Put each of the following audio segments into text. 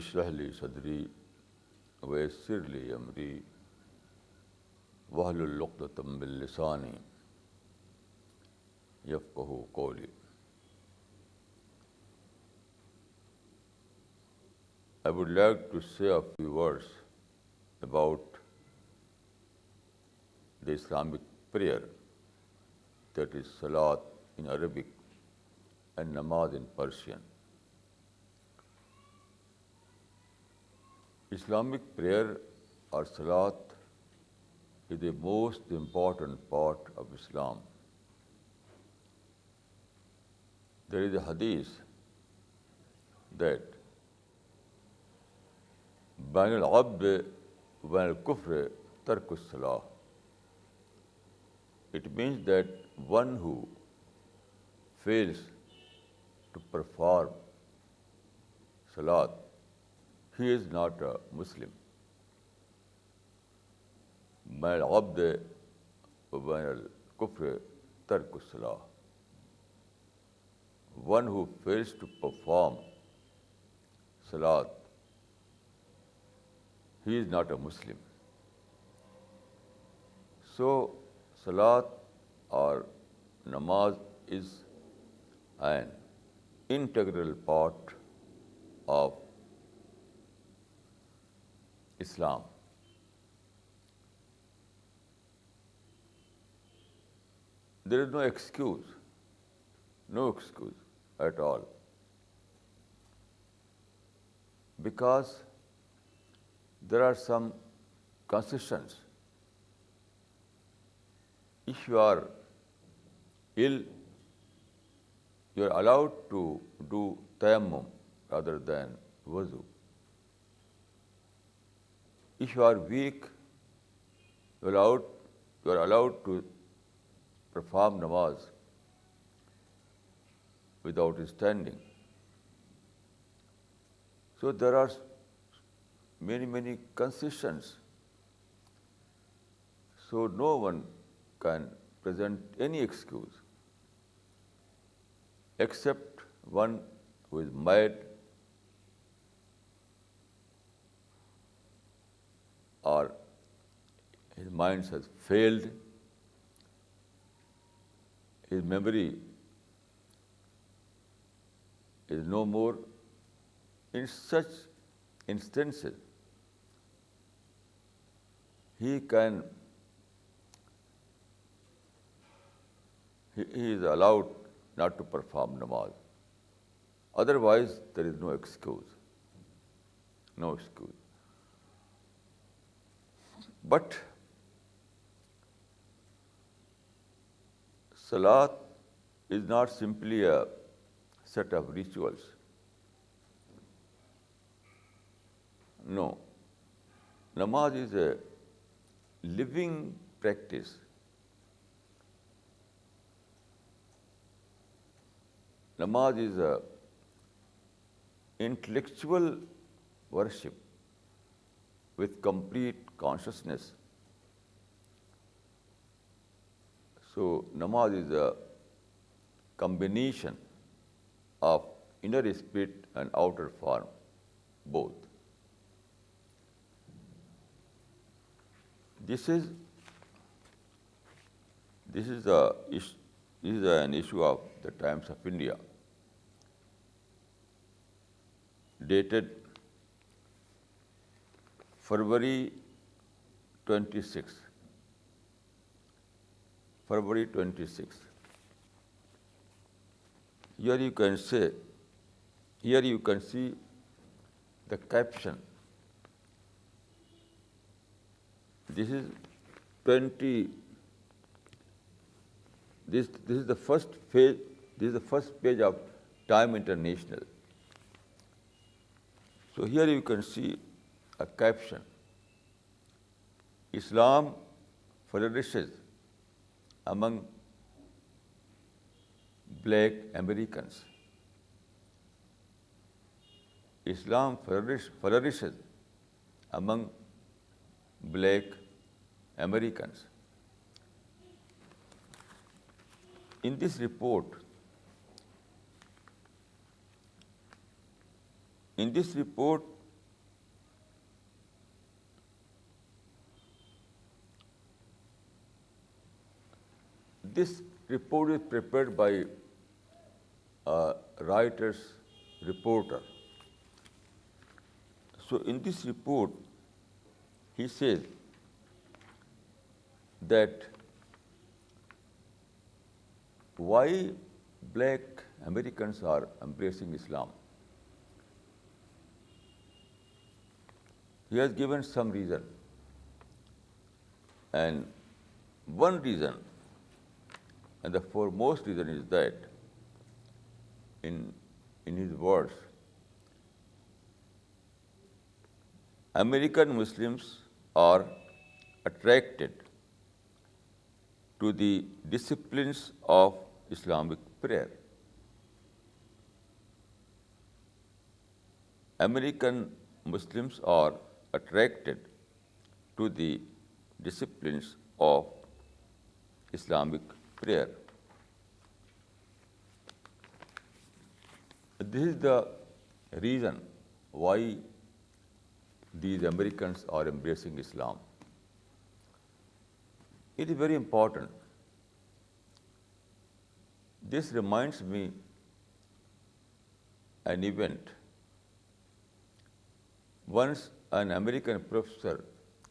اشرح لي صدری ویسر لي امری واحلل عقدۃ من لسانی یفقہوا قولی. I would like to say a few words about the Islamic prayer, that is Salat in Arabic and Namaz in Persian. Islamic prayer or Salat is the most important part of Islam. There is a hadith that بین العبد وبین الکفر ترک الصلاۃ. It means that one who fails to perform salat, he is not a Muslim. بین العبد وبین الکفر ترک الصلاۃ. One who fails to perform salat, he is not a Muslim. So, Salat or Namaz is an integral part of Islam. There is no excuse at all, because there are some concessions. If you are ill, you are allowed to do tayammum rather than wuzu. If you are weak, you are allowed to perform namaz without standing. So there are many concessions. So no one can present any excuse except one who is mad or his mind has failed, his memory is no more. In such instances, he is allowed not to perform namaz. Otherwise, there is no excuse. But Salat is not simply a set of rituals. No. Namaz is a living practice. Namaz is a intellectual worship with complete consciousness. So namaz is a combination of inner spirit and outer form, both. This is an issue of the Times of India, dated February 26. Here you can see the caption. This is the first page. This is the first page of Time International. So here you can see a caption: Islam flourishes among Black Americans. Islam flourishes among Black Americans. In this report, This report is prepared by a Reuters reporter. So in this report, he says that why black Americans are embracing Islam. He has given some reason. And one reason, and the foremost reason, is that in his words, American Muslims are attracted to the disciplines of Islamic prayer. American Muslims are attracted to the disciplines of Islamic prayer. This is the reason why these Americans are embracing Islam. It is very important. This reminds me an event. Once an American professor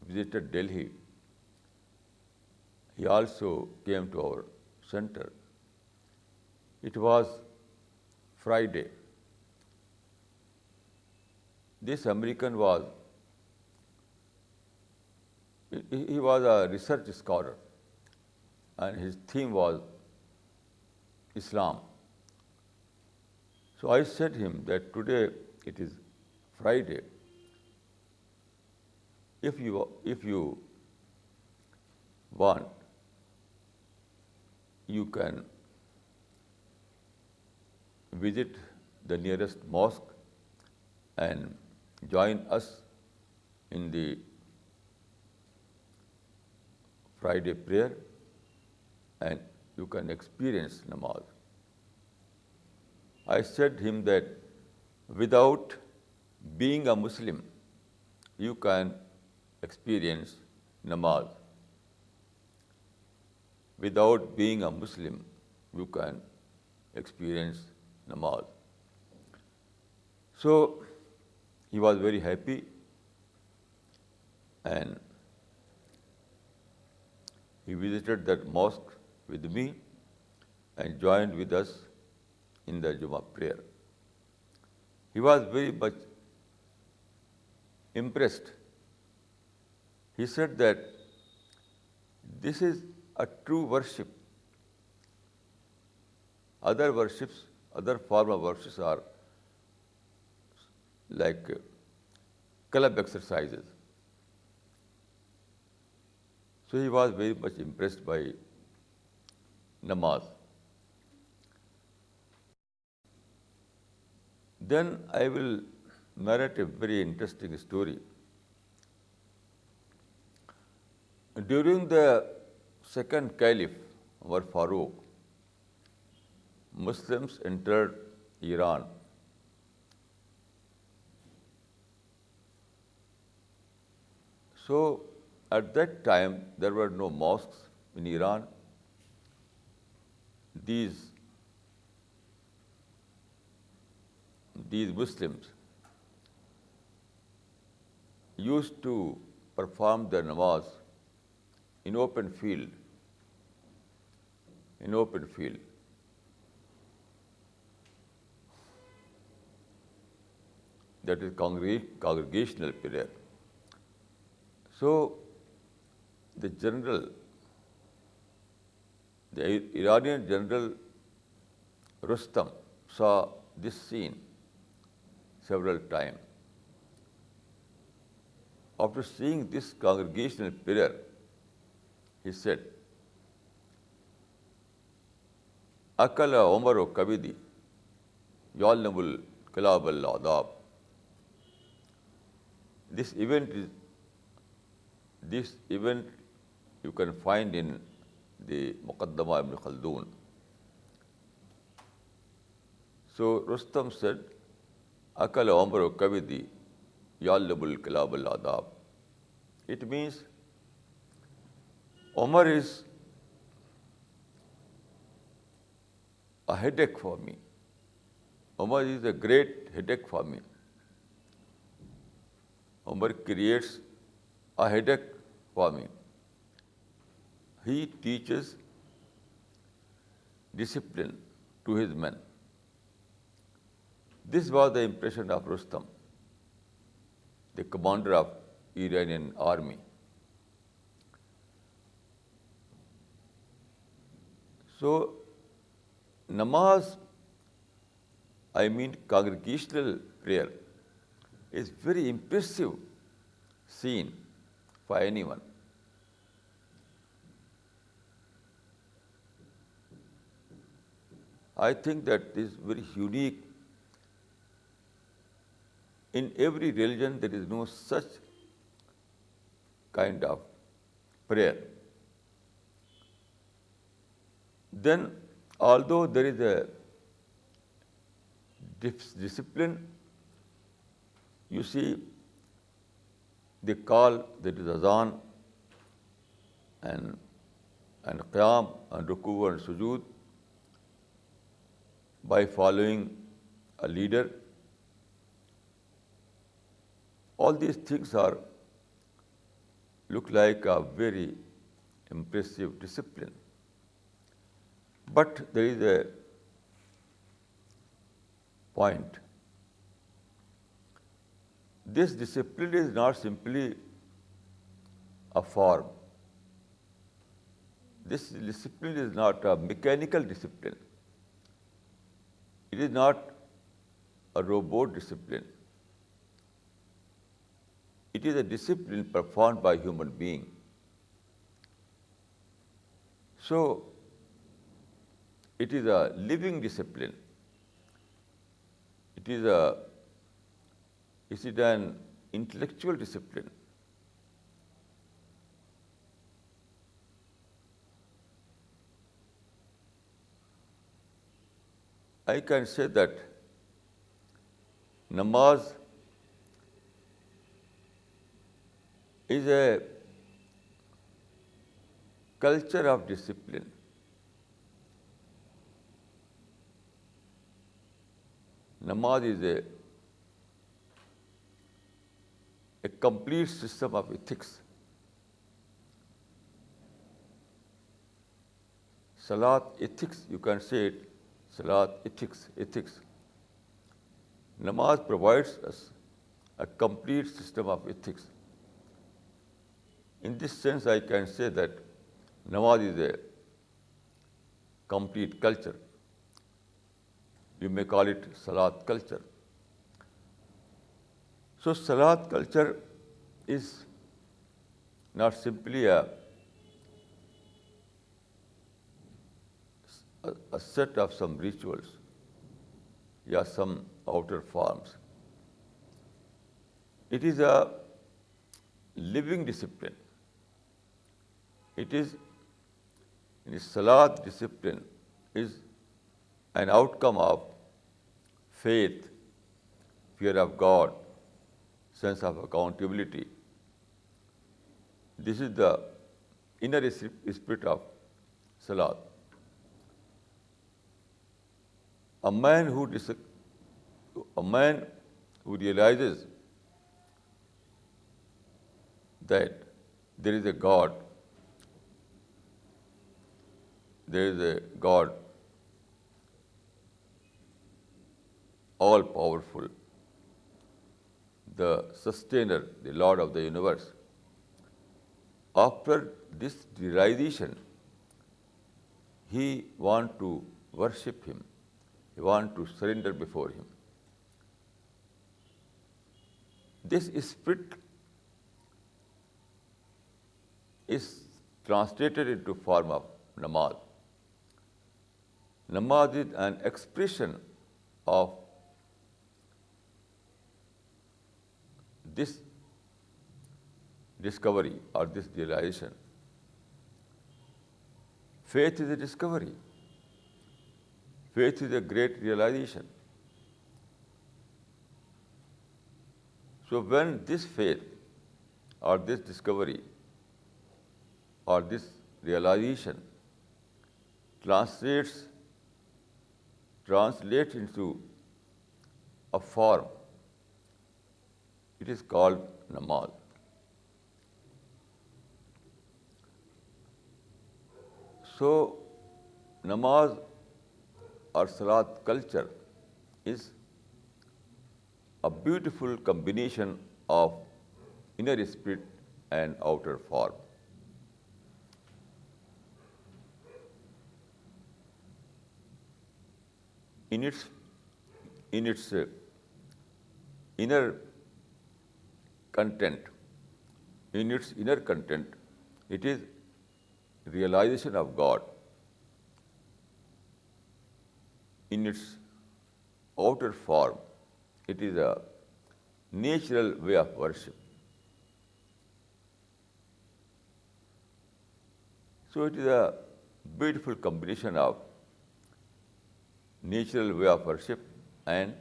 visited Delhi. He also came to our center. It was Friday. This American was a research scholar, and his theme was Islam. So I said him that today it is Friday. If you want, you can visit the nearest mosque and join us in the Friday prayer, and you can experience namaz. I said him that without being a Muslim, you can experience namaz. Without being a Muslim, you can experience namaz. So he was very happy, and he visited that mosque with me and joined with us in the Jummah prayer. He was very much impressed. He said that this is a true worship. Other worships, other form of worships are like club exercises. So he was very much impressed by namaz. Then I will narrate a very interesting story. During the second caliph, Umar Farooq, Muslims entered Iran. So at that time, there were no mosques in Iran. These Muslims used to perform their namaz in open field. That is congregational prayer. So the Iranian general Rustam saw this scene several times. After seeing this congregational prayer, he said, Akala Umaru Kabidi, Yalnamul Kalab al-Adab. This event you can find in the Muqaddama Ibn Khaldun. So Rustam said, Akala Umaru Kabidi, Yalnamul Kalab al-Adab. It means Umar is a headache for me. Umar is a great headache for me. Umar creates a headache for me. He teaches discipline to his men. This was the impression of Rustam, the commander of Iranian army. So, namaz, congregational prayer, is very impressive scene for anyone. I think that is very unique. In every religion, there is no such kind of prayer. Then, although there is a discipline, you see, they call, there is azan and qiyam and ruku and sujood by following a leader. All these things look like a very impressive discipline. But there is a point. This discipline is not simply a form. This discipline is not a mechanical discipline. It is not a robot discipline. It is a discipline performed by human being. So, it is a living discipline. Is it an intellectual discipline? I can say that namaz is a culture of discipline. Namaz is a complete system of ethics. Salat ethics, you can say it, Salat ethics. Namaz provides us a complete system of ethics. In this sense, I can say that namaz is a complete culture. You may call it Salat culture. So, Salat culture is not simply a set of some rituals or some outer forms. It is a living discipline. Salat discipline is an outcome of faith, fear of God, sense of accountability. This is the inner spirit of Salat. A man who realizes that there is a God, all-powerful, the sustainer, the Lord of the universe. After this realization, he wants to worship him. He wants to surrender before him. This spirit is translated into form of namaz. Namaz is an expression of this discovery or this realization. Faith is a discovery. Faith is a great realization. So when this faith or this discovery or this realization translates translates into a form. It is called namaz. So, namaz or salat culture is a beautiful combination of inner spirit and outer form. In its inner content, it is realization of God. In its outer form, it is a natural way of worship. So it is a beautiful combination of natural way of worship and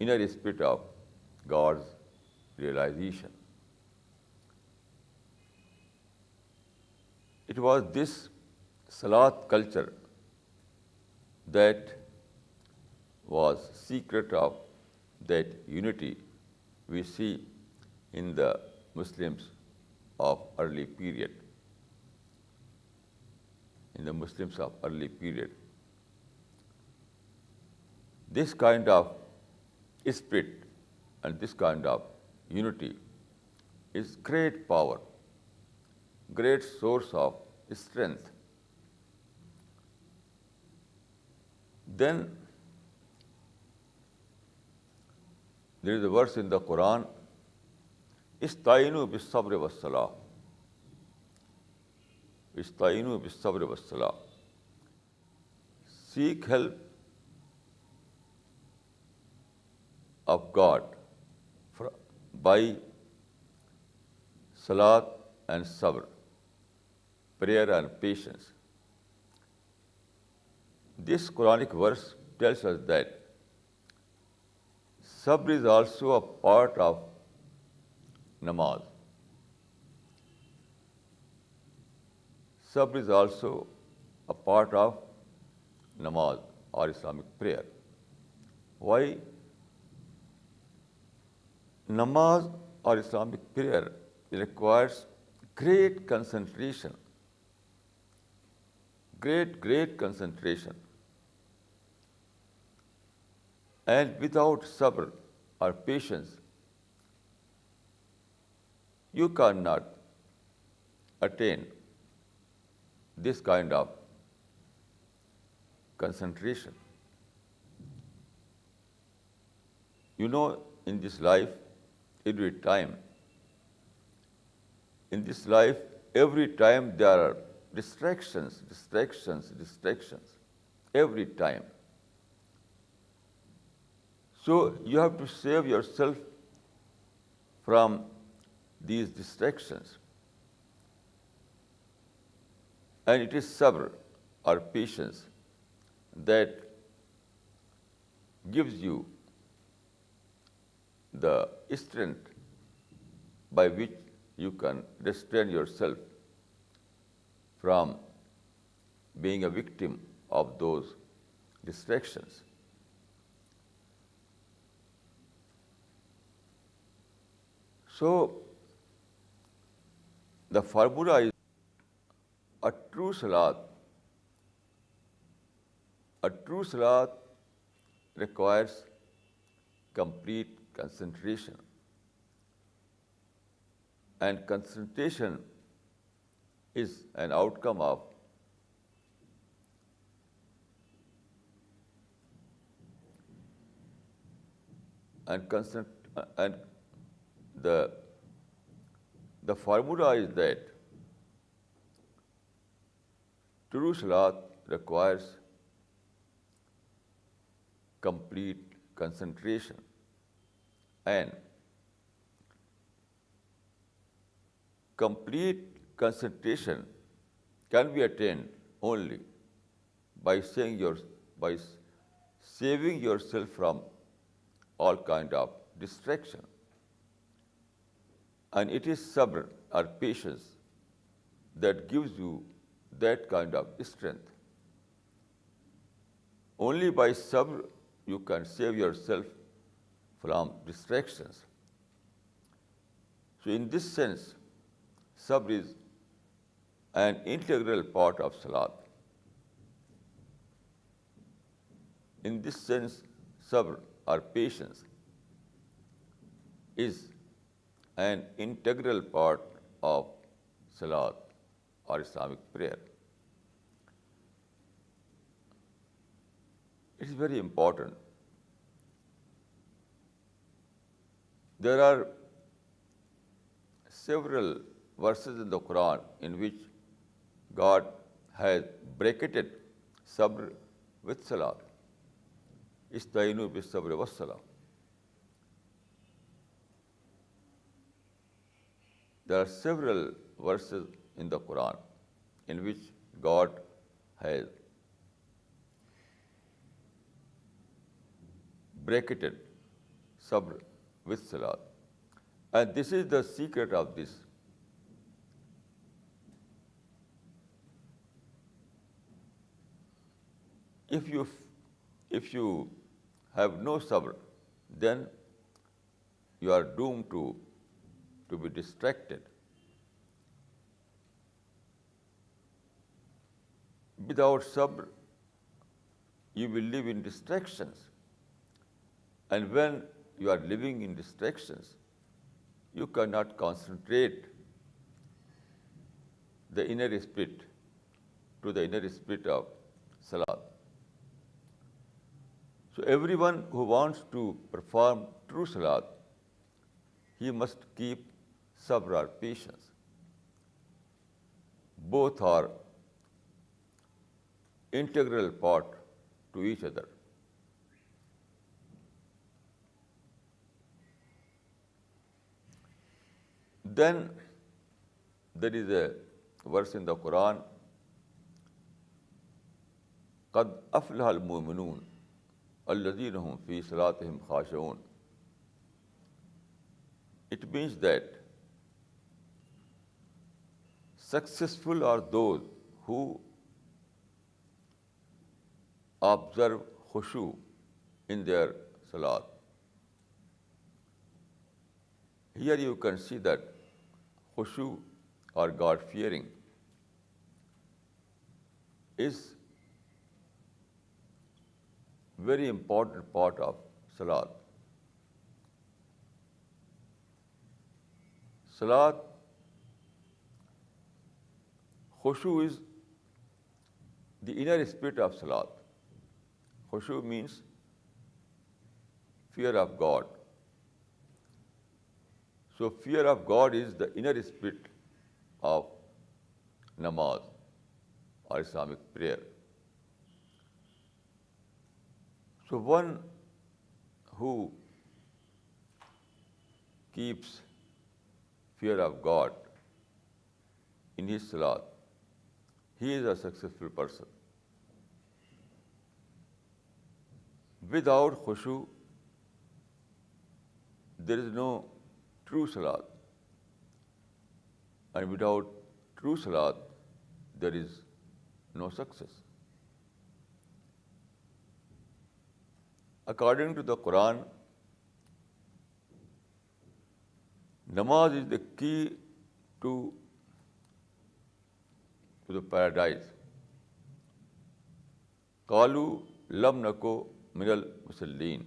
inner spirit of God's realization. It was this salat culture that was secret of that unity we see in the Muslims of early period. This kind of spirit and this kind of unity is great power, great source of strength. Then there is a verse in the Quran, Istainu bis-sabri was-salah. Istainu bis-sabri was-salah. Seek help of God by salat and sabr, prayer and patience. This Quranic verse tells us that sabr is also a part of namaz. Sabr is also a part of namaz or Islamic prayer. Why? Namaz or Islamic prayer requires great concentration, great concentration. And without sabr or patience, you cannot attain this kind of concentration. You know, in this life, every time there are distractions, every time. So you have to save yourself from these distractions. And it is sabr or patience that gives you the strength by which you can restrain yourself from being a victim of those distractions. So, the formula is a true salat requires complete concentration. And concentration is an outcome of the formula is that true salat requires complete concentration, and complete concentration can be attained only by saving yourself from all kind of distraction. And it is sabr or patience that gives you that kind of strength. only by sabr you can save yourself from distractions. So in this sense, sabr is an integral part of salat. In this sense, sabr or patience is an integral part of salat or Islamic prayer. It is very important. There are several verses in the Quran in which God has bracketed sabr with salat. Istainu bis sabr was salam. There are several verses in the Quran in which God has bracketed sabr with salat. And this is the secret of this. If you have no sabr, then you are doomed to be distracted. Without sabr, you will live in distractions. And when you are living in distractions, you cannot concentrate the inner spirit to the inner spirit of salat. So everyone who wants to perform true salat, he must keep sabr or patience. Both are integral part to each other. Then there is a verse in the Quran, قَدْ أَفْلَحَ الْمُؤْمِنُونَ الَّذِينَ هُمْ فِي صَلَاتِهِمْ خَاشِعُونَ. It means that successful are those who observe khushu in their salat. Here you can see that khushu or God-fearing is very important part of salat. Salat, khushu is the inner spirit of salat. Khushu means fear of God. So fear of God is the inner spirit of namaz or Islamic prayer. So one who keeps fear of God in his salat, he is a successful person. Without khushu, there is no true salat. And without true salat, there is no success. According to the Quran, namaz is the key to the paradise. Qalu lam nako minal musallin.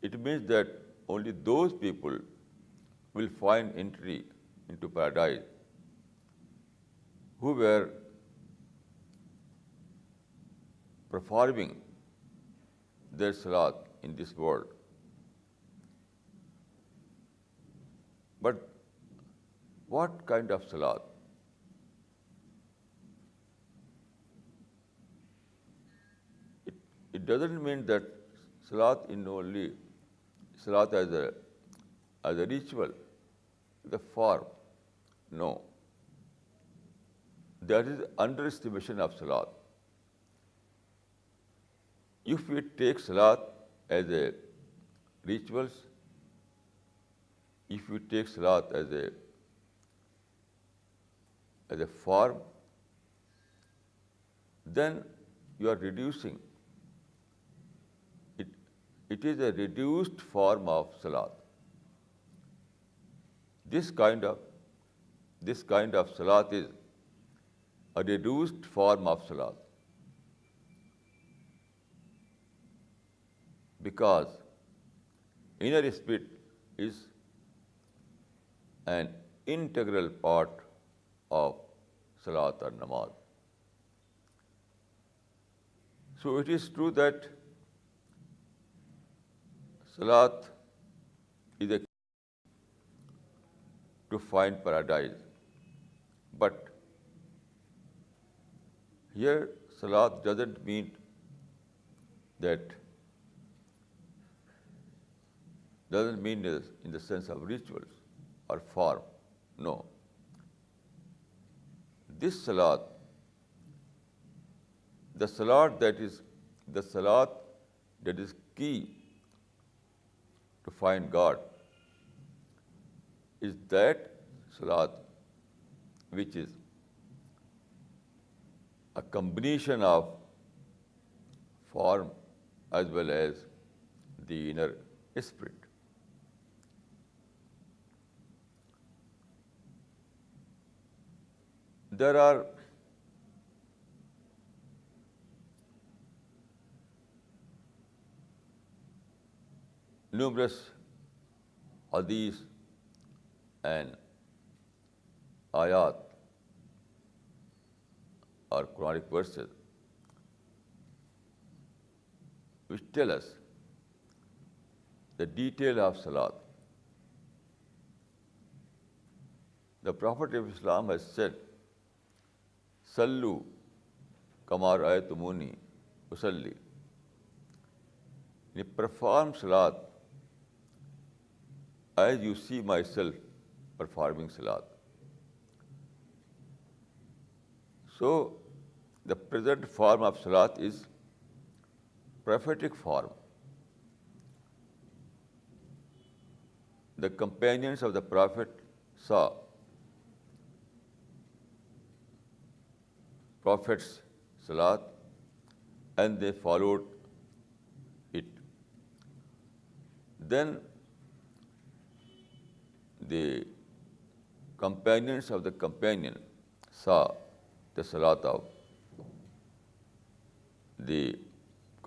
It means that only those people will find entry into paradise who were performing their salat in this world. But what kind of salat? It doesn't mean that salat in only salat as a ritual, the form. No. That is underestimation of salat. If we take salat as a rituals, if we take salat as a form, then you are reducing. It is a reduced form of salat. This kind of salat is a reduced form of salat, because inner spirit is an integral part of salat or namaz. So it is true that salat is a key to find paradise, but here salat doesn't mean that, doesn't mean in the sense of rituals or form. No. This salat, the salat that is key to find God, is that salat which is a combination of form as well as the inner spirit. There are numerous hadith and ayat or Quranic verses which tell us the detail of salat. The Prophet of Islam has said, "Sallu kama ra'aytumuni usalli." Perform salat as you see myself performing salat. So, the present form of salat is prophetic form. The companions of the Prophet saw Prophet's salat and they followed it. Then the companions of the companion saw the salat of the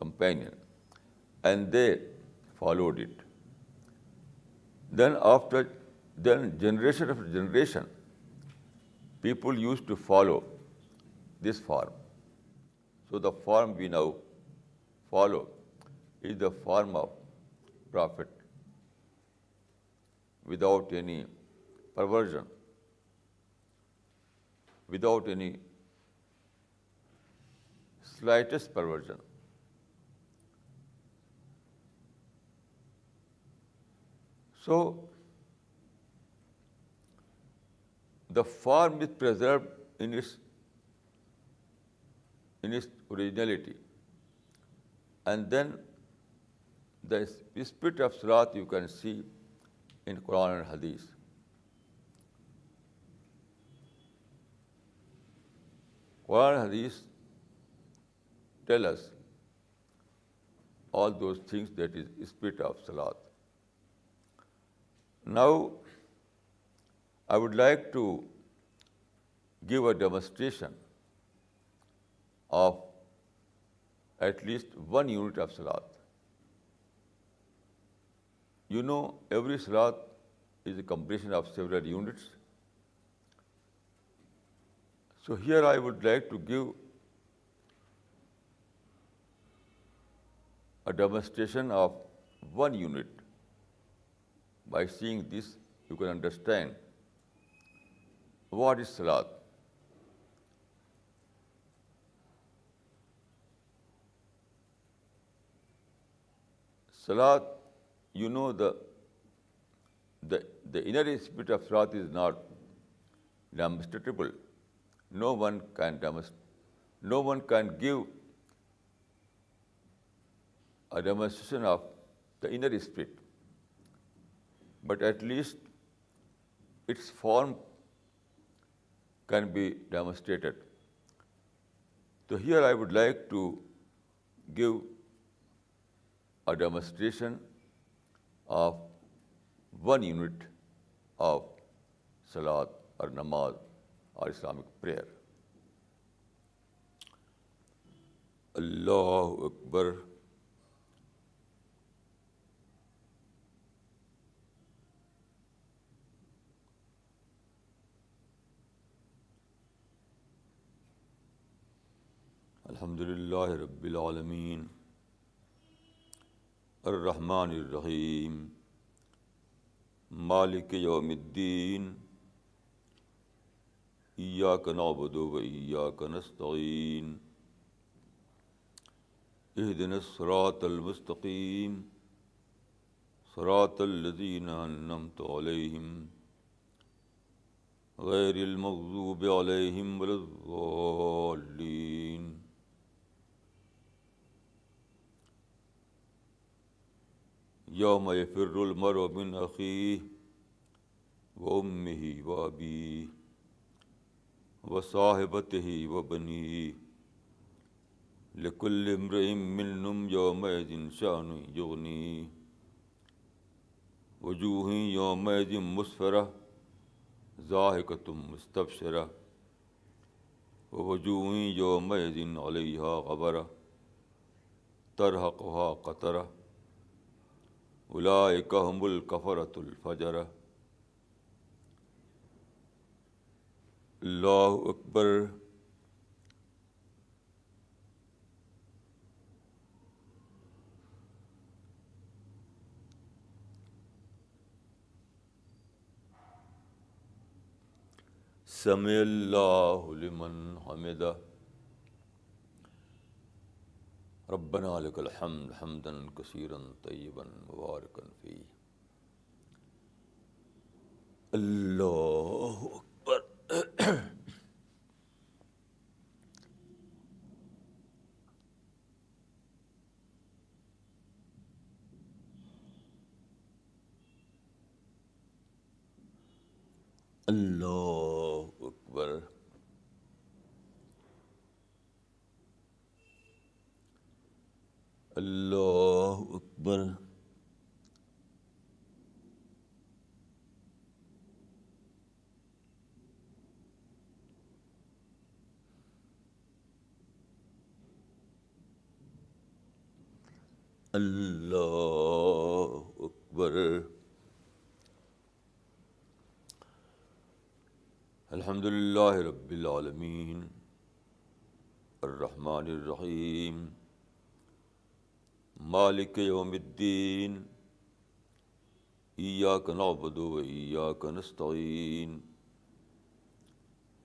companion and they followed it. Then generation after generation, people used to follow this form. So the form we now follow is the form of Prophet, without any perversion, without any slightest perversion. So the form is preserved in its originality, and then the spirit of salat you can see in Quran and Hadith. Quran and Hadith tell us all those things that is spirit of salat. Now, I would like to give a demonstration of at least one unit of salat. You know, every salat is a combination of several units. So here I would like to give a demonstration of one unit. By seeing this, you can understand what is salat. Salat, you know, the inner spirit of salat is not demonstrable. No one can give a demonstration of the inner spirit, but at least its form can be demonstrated. So here I would like to give a demonstration of 1 unit of salat or namaz or Islamic prayer. Allahu Akbar. الحمدللہ رب العالمین الرحمن الرحیم مالک یوم الدین ایاک نعبد و ایاک نستعین اہدنا الصراط المستقیم صراط الذین انعمت علیہم غیر المغضوب علیہم ولا الضالین. یوم یفر المرء من اخیہ وامہ وابیہ وصاحبتہ وبنیہ لکل امرئ منہم یومئذ شأن یغنیہ وجوہ یومئذ مسفرہ ضاحکۃ مستبشرہ ووجوہ یومئذ علیہا غبرہ ترہقہا قترہ اولئک ھم الکفرۃ الفجرہ. اللہ اکبر. سمع اللہ لمن حمدہ. ربنا لک الحمد حمدا کثیرا طیبا مبارکا فیہ. اللہ اکبر. اللہ اکبر. اللہ اکبر. اللہ اکبر. الحمدللہ رب العالمین الرحمن الرحیم مالک یوم الدین ایاک نعبد و ایاک نستعین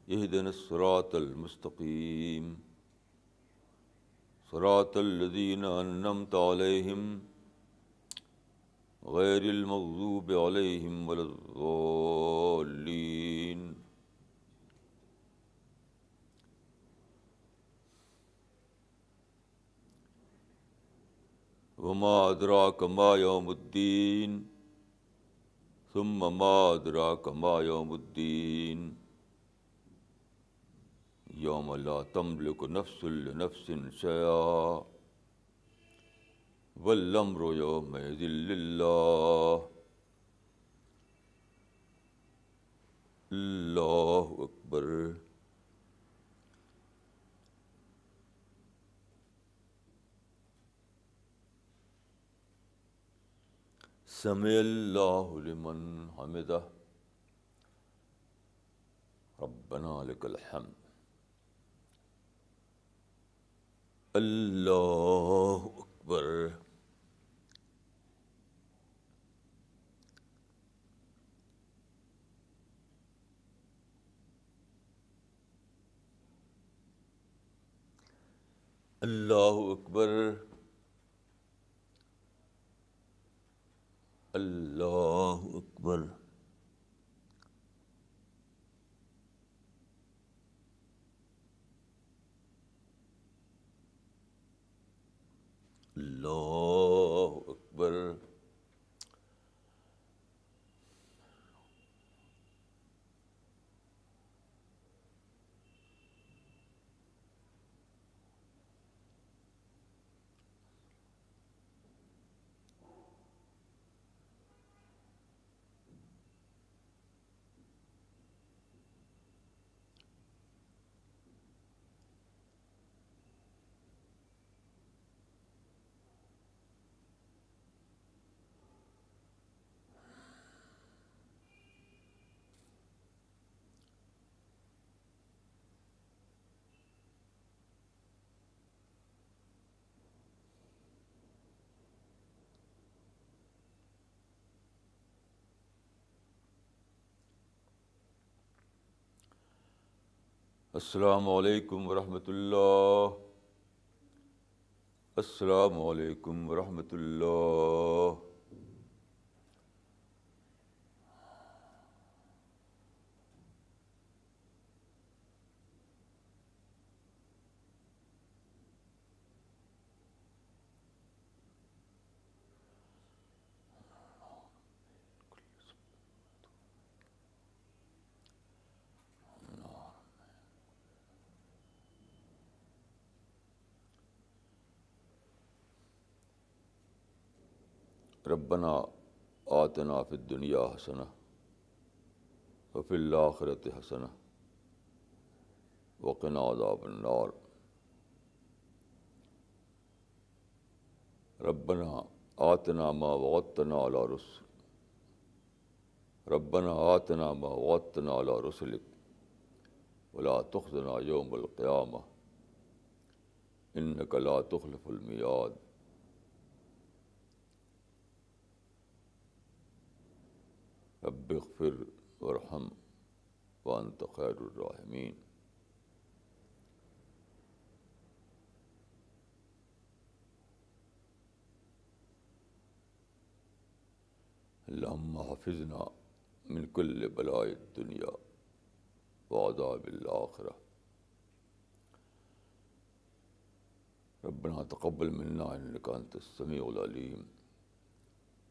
اہدنا الصراط المستقیم صراط الذین انعمت علیہم غیر المغضوب علیہم ولا الضالین. وما ادراک ما یوم الدین ثم ما ادراک ما یوم الدین یوم لا تملک نفس لنفس شیئا والامر یومئذ للہ. اللہ اکبر. سمع اللہ لمن حمدہ. ربنا لک الحمد. اللہ اکبر. اللہ اکبر. اللہ اکبر. اللہ اکبر. السلام علیکم ورحمۃ اللہ. السلام علیکم ورحمۃ اللہ. ربنا آتنا فی الدنیا حسنہ وفی الآخرۃ حسنہ وقنا عذاب النار. ربنا آتنا ما وعدتنا علی رسل ربنا آتنا ما وعدتنا علی رسلک ولا تخزنا یوم القیامہ انک لا تخلف المیعاد. رب اغفر وارحم وانت خیر الراحمین. اللہم حفظنا من کل بلاء الدنیا وعذاب الآخرہ. ربنا تقبل منا انک انت السمیع العلیم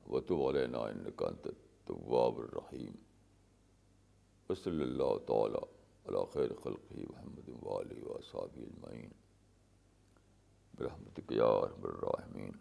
وتب علینا انک انت التواب الرحیم. وصلی اللہ تعالی علی خیر خلقہ محمد وآلہ وصحبہ اجمعین برحمتک یا ارحم الراحمین.